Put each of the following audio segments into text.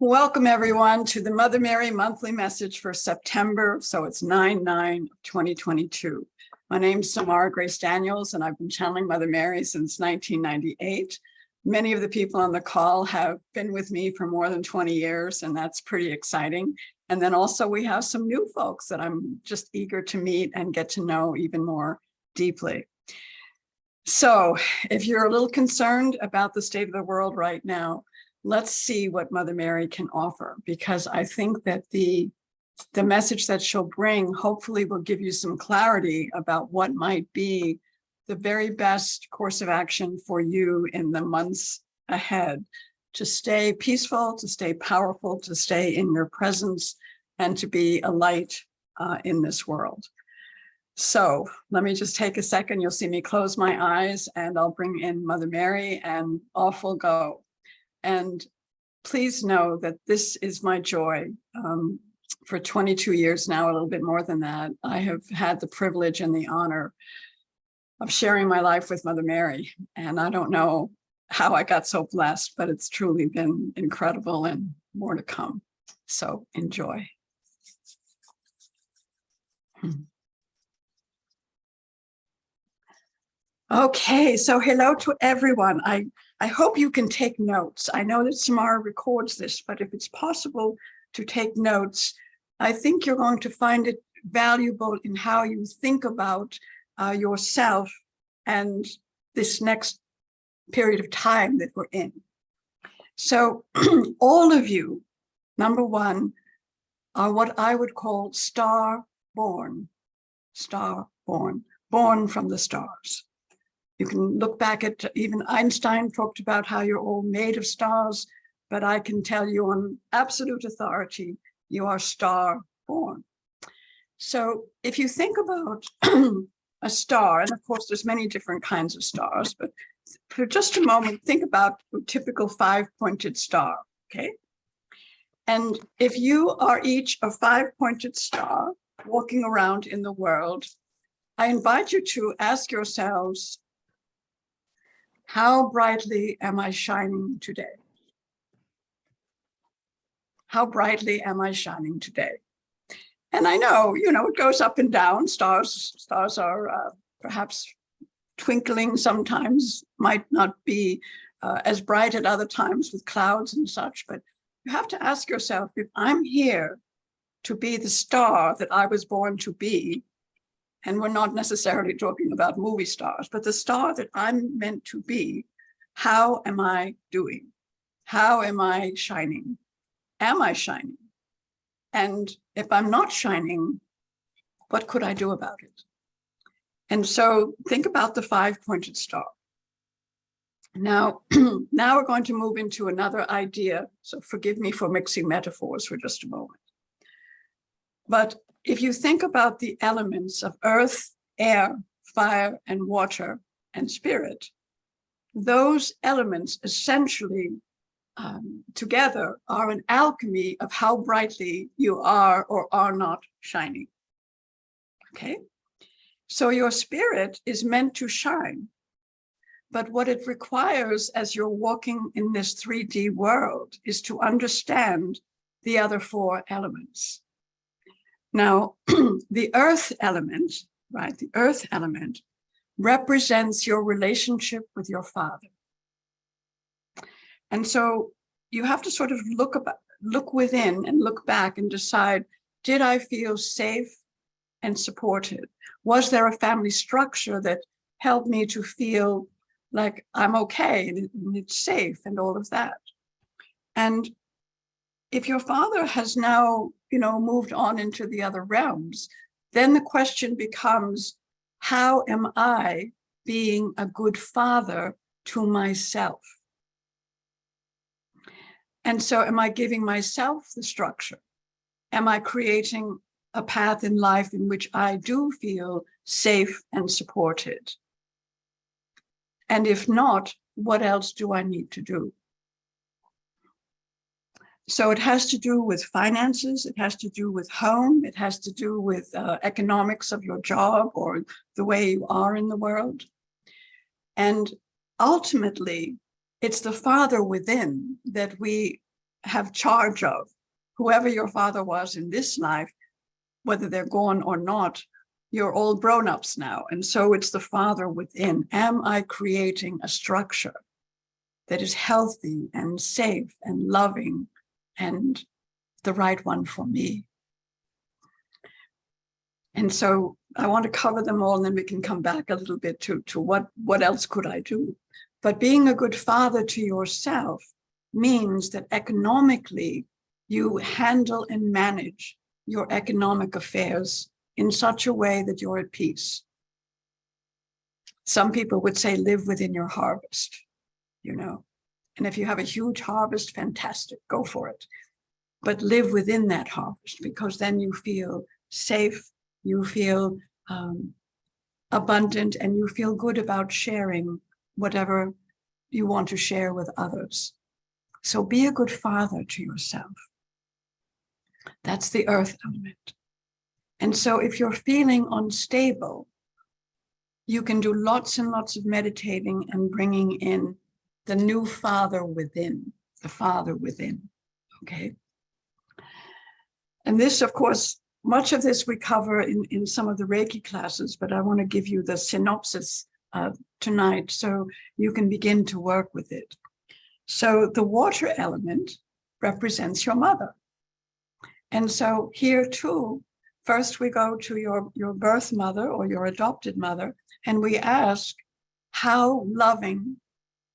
Welcome everyone to the Mother Mary monthly message for September. So it's 9/9/2022. My name is Samara Grace Daniels, and I've been channeling Mother Mary since 1998. Many of the people on the call have been with me for more than 20 years, and that's pretty exciting. And then also we have some new folks that I'm just eager to meet and get to know even more deeply. So if you're a little concerned about the state of the world right now, let's see what Mother Mary can offer, because I think that the message that she'll bring hopefully will give you some clarity about what might be the very best course of action for you in the months ahead to stay peaceful, to stay powerful, to stay in your presence, and to be a light in this world. So let me just take a second. You'll see me close my eyes and I'll bring in Mother Mary and off we'll go. And please know that this is my joy. For 22 years now, a little bit more than that, I have had the privilege and the honor of sharing my life with Mother Mary. And I don't know how I got so blessed, but it's truly been incredible and more to come. So enjoy. Okay, so hello to everyone. I hope you can take notes. I know that Samara records this, but if it's possible to take notes, I think you're going to find it valuable in how you think about yourself and this next period of time that we're in. So all of you, number one, are what I would call star-born, born from the stars. You can look back at, even Einstein talked about how you're all made of stars, but I can tell you on absolute authority, you are star-born. So if you think about a star, and of course there's many different kinds of stars, but for just a moment, think about a typical five-pointed star, okay? And if you are each a five-pointed star walking around in the world, I invite you to ask yourselves, how brightly am I shining today? How brightly am I shining today? And I know, it goes up and down. Stars are perhaps twinkling sometimes, might not be as bright at other times with clouds and such, but you have to ask yourself, if I'm here to be the star that I was born to be, and we're not necessarily talking about movie stars, but the star that I'm meant to be, how am I doing? How am I shining? Am I shining? And if I'm not shining, what could I do about it? And so think about the five-pointed star. Now, now we're going to move into another idea. So forgive me for mixing metaphors for just a moment. But if you think about the elements of earth, air, fire, and water, and spirit, those elements essentially together are an alchemy of how brightly you are or are not shining. Okay? So your spirit is meant to shine, but what it requires as you're walking in this 3D world is to understand the other four elements. Now, the earth element, right? The earth element represents your relationship with your father. And so you have to sort of look within and look back and decide, did I feel safe and supported? Was there a family structure that helped me to feel like I'm okay and it's safe and all of that? And if your father has now, moved on into the other realms, then the question becomes, how am I being a good father to myself? And so am I giving myself the structure? Am I creating a path in life in which I do feel safe and supported? And if not, what else do I need to do? So it has to do with finances, it has to do with home, it has to do with economics of your job or the way you are in the world. And ultimately, it's the Father within that we have charge of. Whoever your father was in this life, whether they're gone or not, you're all grown-ups now. And so it's the father within. Am I creating a structure that is healthy and safe and loving and the right one for me? And so I want to cover them all, and then we can come back a little bit to what else could I do? But being a good father to yourself means that economically you handle and manage your economic affairs in such a way that you're at peace. Some people would say live within your harvest, you know. And if you have a huge harvest, fantastic, go for it. But live within that harvest, because then you feel safe, you feel abundant, and you feel good about sharing whatever you want to share with others. So be a good father to yourself. That's the earth element. And so if you're feeling unstable, you can do lots and lots of meditating and bringing in the new father within, the father within, okay? And this, of course, much of this we cover in some of the Reiki classes, but I want to give you the synopsis tonight so you can begin to work with it. So the water element represents your mother. And so here too, first we go to your birth mother or your adopted mother, and we ask, how loving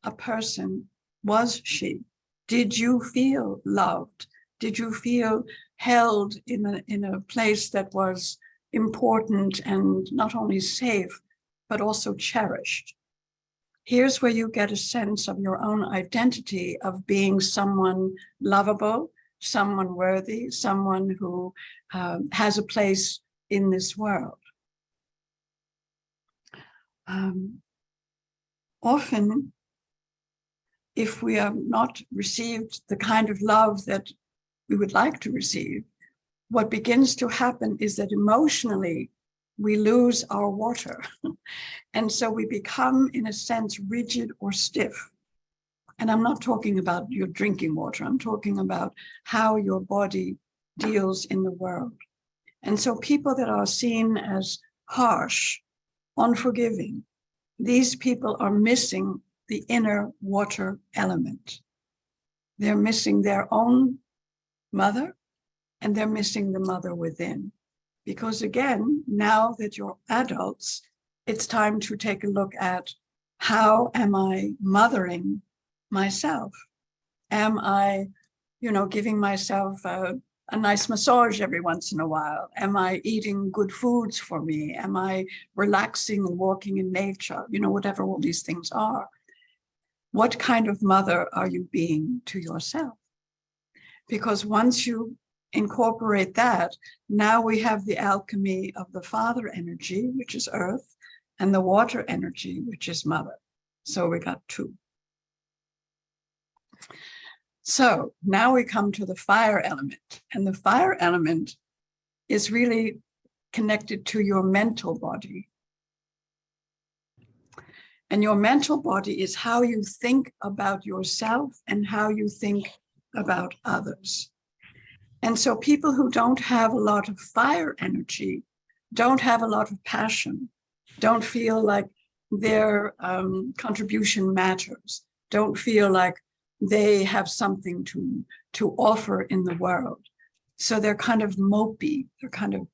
a person was she? Did you feel loved? Did you feel held in a place that was important and not only safe, but also cherished? Here's where you get a sense of your own identity of being someone lovable, someone worthy, someone who has a place in this world. Often, if we have not received the kind of love that we would like to receive, what begins to happen is that emotionally we lose our water. And so we become, in a sense, rigid or stiff. And I'm not talking about your drinking water. I'm talking about how your body deals in the world. And so people that are seen as harsh, unforgiving, these people are missing the inner water element. They're missing their own mother, and they're missing the mother within. Because again, now that you're adults, it's time to take a look at, how am I mothering myself? Am I, giving myself a nice massage every once in a while? Am I eating good foods for me? Am I relaxing and walking in nature? Whatever all these things are. What kind of mother are you being to yourself? Because once you incorporate that, now we have the alchemy of the father energy, which is earth, and the water energy, which is mother. So we got two. So now we come to the fire element, and the fire element is really connected to your mental body. And your mental body is how you think about yourself and how you think about others. And so people who don't have a lot of fire energy, don't have a lot of passion, don't feel like their contribution matters, don't feel like they have something to offer in the world. So they're kind of mopey. They're kind of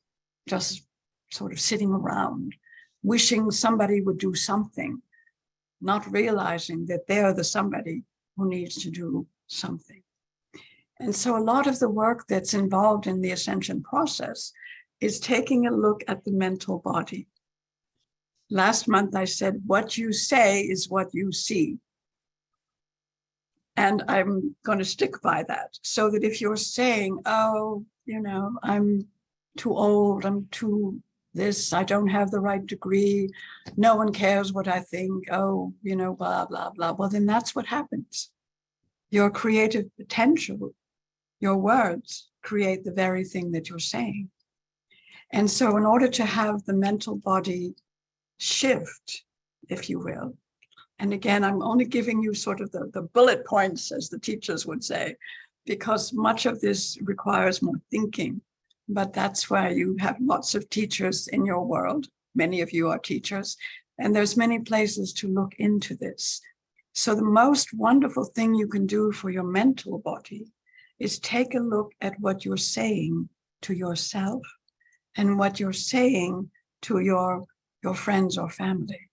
just sort of sitting around, wishing somebody would do something, not realizing that they're the somebody who needs to do something. And so a lot of the work that's involved in the ascension process is taking a look at the mental body. Last month I said, what you say is what you see. And I'm going to stick by that, so that if you're saying, oh, I'm too old, I'm too this, I don't have the right degree, no one cares what I think, oh, blah, blah, blah. Well, then that's what happens. Your creative potential, your words create the very thing that you're saying. And so in order to have the mental body shift, if you will, and again, I'm only giving you sort of the bullet points, as the teachers would say, because much of this requires more thinking. But that's why you have lots of teachers in your world. Many of you are teachers, and there's many places to look into this. So the most wonderful thing you can do for your mental body is take a look at what you're saying to yourself and what you're saying to your friends or family.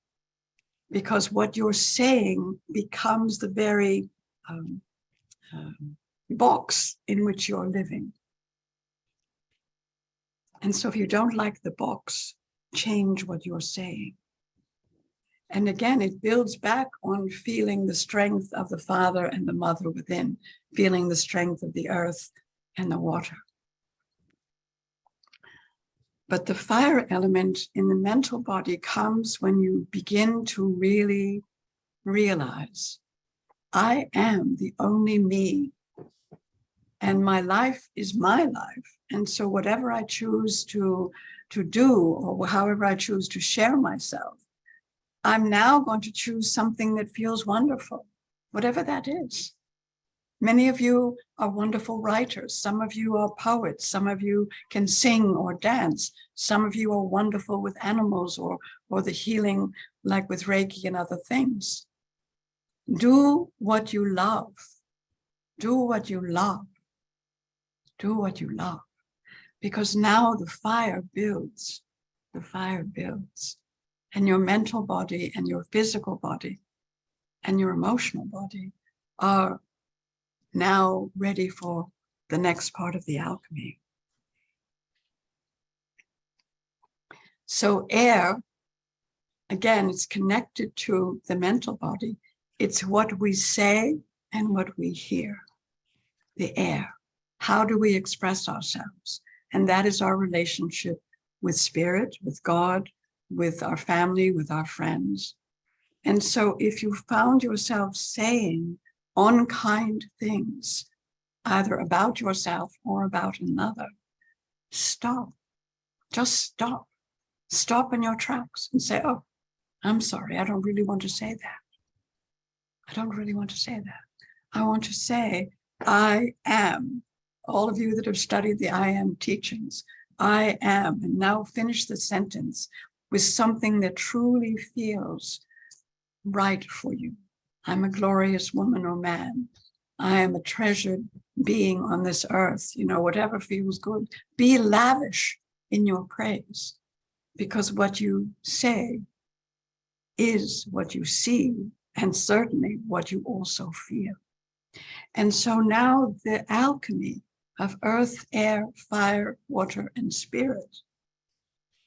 Because what you're saying becomes the very box in which you're living. And so if you don't like the box, change what you're saying. And again, it builds back on feeling the strength of the father and the mother within, feeling the strength of the earth and the water. But the fire element in the mental body comes when you begin to really realize, I am the only me, and my life is my life. And so whatever I choose to do, or however I choose to share myself, I'm now going to choose something that feels wonderful, whatever that is. Many of you are wonderful writers. Some of you are poets. Some of you can sing or dance. Some of you are wonderful with animals or the healing, like with Reiki and other things. Do what you love. Do what you love. Do what you love. Because now the fire builds. The fire builds. And your mental body and your physical body and your emotional body are now ready for the next part of the alchemy. So air, again, it's connected to the mental body. It's what we say and what we hear. The air. How do we express ourselves? And that is our relationship with spirit, with God, with our family, with our friends. And so if you found yourself saying unkind things, either about yourself or about another, stop. Just stop. Stop in your tracks and say, oh, I'm sorry, I don't really want to say that. I don't really want to say that. I want to say, I am. All of you that have studied the I am teachings, I am. And now finish the sentence with something that truly feels right for you. I'm a glorious woman or man. I am a treasured being on this earth. You know, whatever feels good. Be lavish in your praise, because what you say is what you see, and certainly what you also feel. And so now the alchemy of earth, air, fire, water, and spirit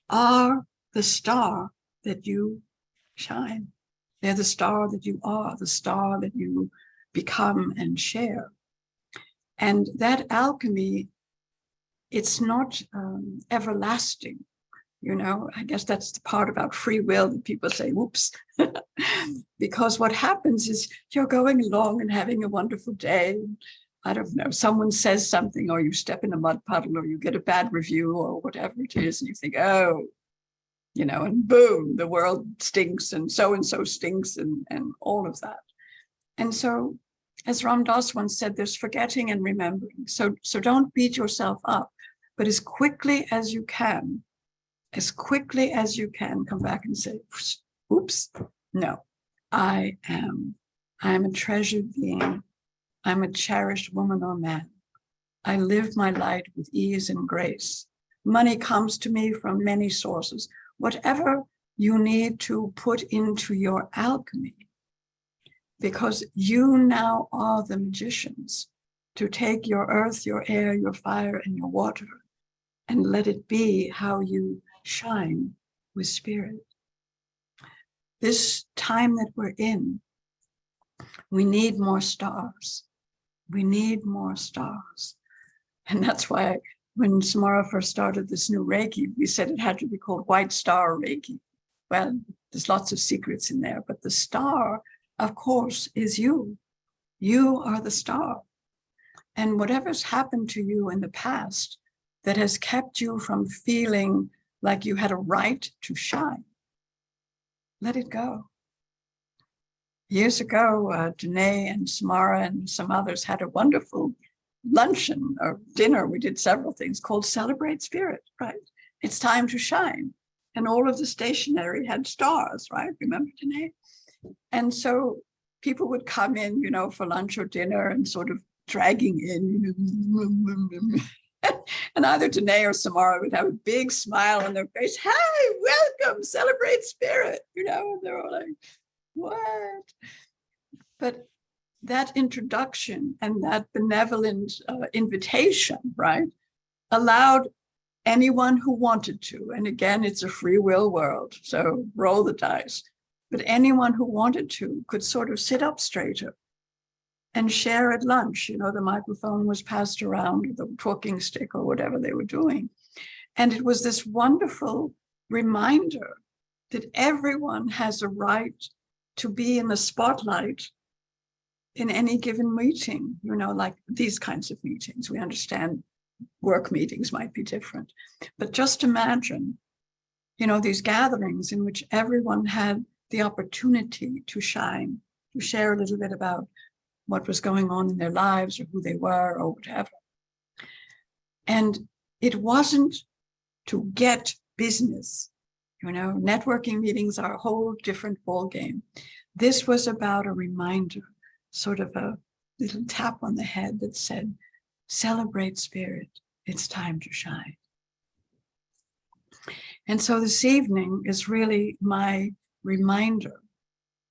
are the star that you shine. They're the star that you are, the star that you become and share. And that alchemy, it's not everlasting. You know, I guess that's the part about free will that people say, whoops. Because what happens is you're going along and having a wonderful day. I don't know, someone says something, or you step in a mud puddle, or you get a bad review, or whatever it is, and you think, oh, you know, and boom, the world stinks, and so stinks, and all of that. And so, as Ram Dass once said, there's forgetting and remembering. So don't beat yourself up, but as quickly as you can, come back and say, oops, no, I am a treasured being. I'm a cherished woman or man. I live my life with ease and grace. Money comes to me from many sources. Whatever you need to put into your alchemy, because you now are the magicians, to take your earth, your air, your fire, and your water, and let it be how you shine with spirit. This time that we're in, we need more stars. We need more stars. And that's why when Samara first started this new Reiki, we said it had to be called White Star Reiki. Well, there's lots of secrets in there, but the star, of course, is you. You are the star. And whatever's happened to you in the past that has kept you from feeling like you had a right to shine, let it go. Years ago, Danae and Samara and some others had a wonderful luncheon or dinner, we did several things called Celebrate Spirit, right? It's time to shine. And all of the stationery had stars, right? Remember, Danae? And so people would come in, for lunch or dinner and sort of dragging in, and either Danae or Samara would have a big smile on their face. Hi, welcome, Celebrate Spirit. And they're all like, what? But that introduction and that benevolent invitation, right, allowed anyone who wanted to, and again, it's a free will world, so roll the dice, but anyone who wanted to could sort of sit up straighter and share at lunch. The microphone was passed around, the talking stick or whatever they were doing. And it was this wonderful reminder that everyone has a right to be in the spotlight in any given meeting, like these kinds of meetings. We understand work meetings might be different, but just imagine, these gatherings in which everyone had the opportunity to shine, to share a little bit about what was going on in their lives or who they were or whatever. And it wasn't to get business. Networking meetings are a whole different ballgame. This was about a reminder, sort of a little tap on the head that said, celebrate spirit, it's time to shine. And so this evening is really my reminder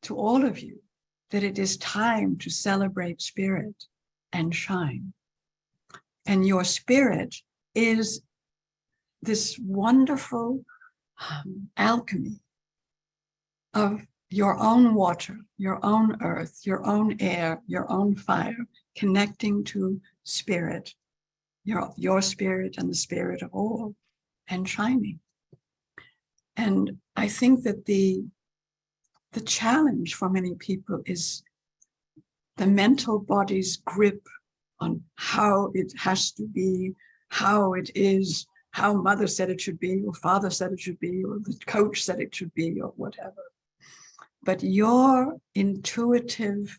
to all of you that it is time to celebrate spirit and shine. And your spirit is this wonderful alchemy of your own water, your own earth, your own air, your own fire, connecting to spirit, your spirit and the spirit of all, and shining. And I think that the challenge for many people is the mental body's grip on how it has to be, how it is, how mother said it should be, or father said it should be, or the coach said it should be, or whatever. But your intuitive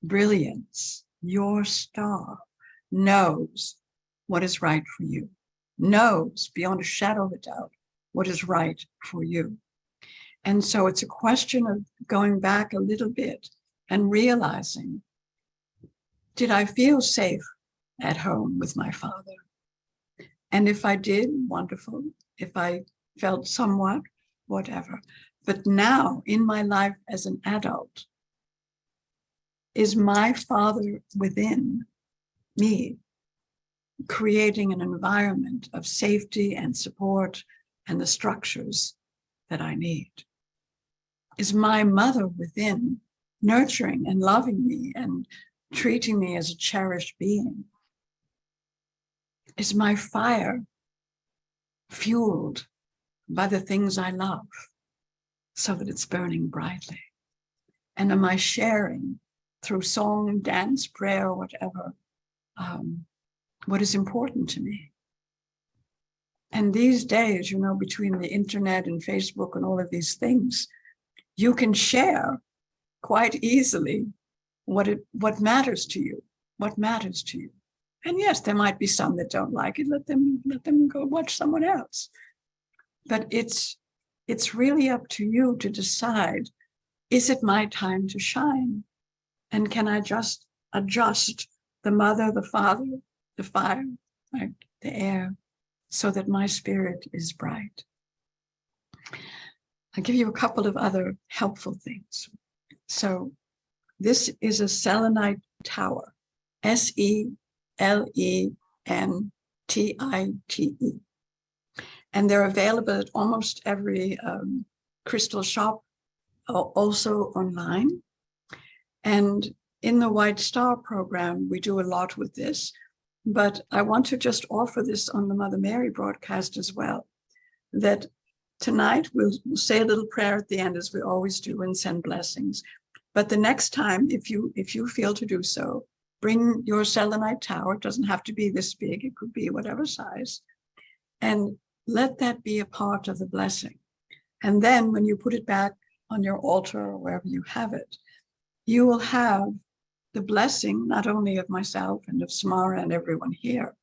brilliance, your star, knows what is right for you, knows beyond a shadow of a doubt what is right for you. And so it's a question of going back a little bit and realizing, did I feel safe at home with my father? And if I did, wonderful. If I felt somewhat, whatever. But now in my life as an adult, is my father within me creating an environment of safety and support and the structures that I need? Is my mother within nurturing and loving me and treating me as a cherished being? Is my fire fueled by the things I love so that it's burning brightly? And am I sharing through song, dance, prayer, whatever, what is important to me? And these days, between the internet and Facebook and all of these things, you can share quite easily what matters to you, what matters to you. And yes, there might be some that don't like it. Let them go watch someone else. But it's really up to you to decide, is it my time to shine? And can I just adjust the mother, the father, the fire, right, the air, so that my spirit is bright? I'll give you a couple of other helpful things. So this is a selenite tower, SELENTITE. And they're available at almost every crystal shop, also online. And in the White Star program, we do a lot with this, but I want to just offer this on the Mother Mary broadcast as well, that tonight we'll say a little prayer at the end, as we always do, and send blessings. But the next time, if you feel to do so, bring your selenite tower. It doesn't have to be this big. It could be whatever size. And let that be a part of the blessing. And then when you put it back on your altar or wherever you have it, you will have the blessing, not only of myself and of Samara and everyone here,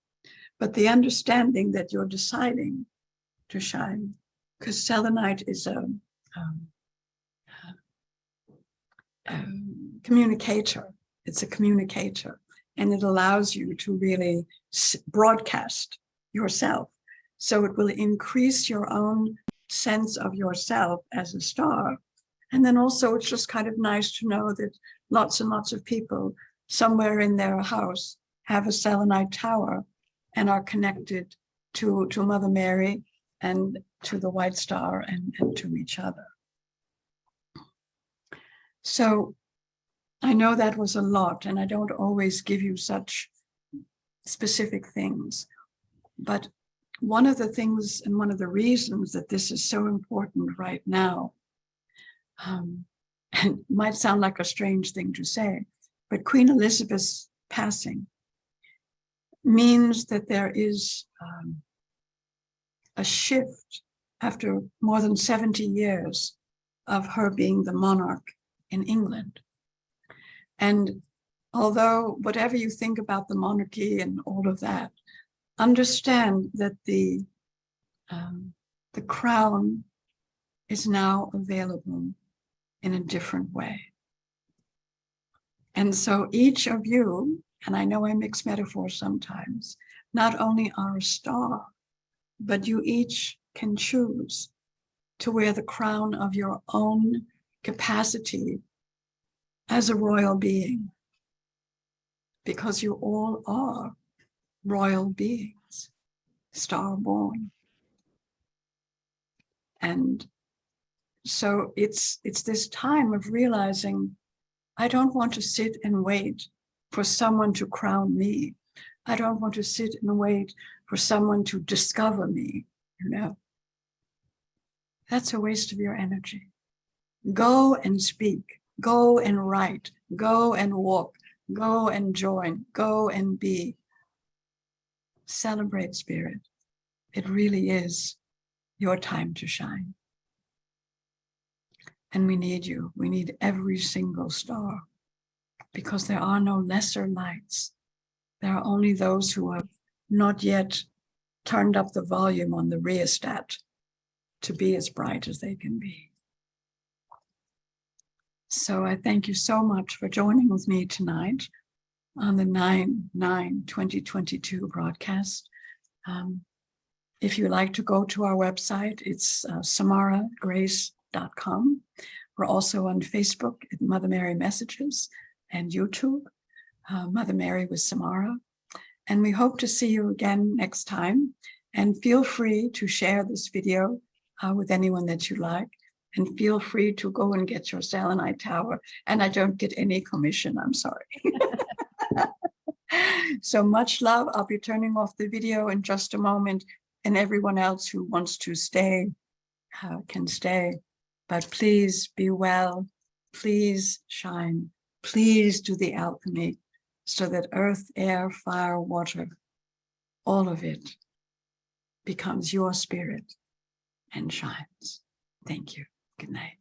but the understanding that you're deciding to shine. Because selenite is a communicator. It's a communicator, and it allows you to really broadcast yourself. So it will increase your own sense of yourself as a star. And then also it's just kind of nice to know that lots and lots of people somewhere in their house have a selenite tower and are connected to Mother Mary and to the White Star and to each other. So I know that was a lot, and I don't always give you such specific things, but one of the things and one of the reasons that this is so important right now, and it might sound like a strange thing to say, but Queen Elizabeth's passing means that there is a shift after more than 70 years of her being the monarch in England. And although whatever you think about the monarchy and all of that, understand that the crown is now available in a different way. And so each of you, and I know I mix metaphors sometimes, not only are a star, but you each can choose to wear the crown of your own capacity as a royal being, because you all are royal beings, star-born. And so it's this time of realizing, I don't want to sit and wait for someone to crown me. I don't want to sit and wait for someone to discover me, you know. That's a waste of your energy. Go and speak, go and write, go and walk, go and join, go and be. Celebrate, Spirit. It really is your time to shine. And we need you. We need every single star, because there are no lesser lights. There are only those who have not yet turned up the volume on the rheostat to be as bright as they can be. So I thank you so much for joining with me tonight on the 9/9/2022 broadcast. If you like to go to our website, it's samaragrace.com. We're also on Facebook at Mother Mary Messages and YouTube, Mother Mary with Samara. And we hope to see you again next time. And feel free to share this video with anyone that you like. And feel free to go and get your selenite tower. And I don't get any commission, I'm sorry. So much love. I'll be turning off the video in just a moment. And everyone else who wants to stay can stay. But please be well. Please shine. Please do the alchemy so that earth, air, fire, water, all of it becomes your spirit and shines. Thank you. Good night.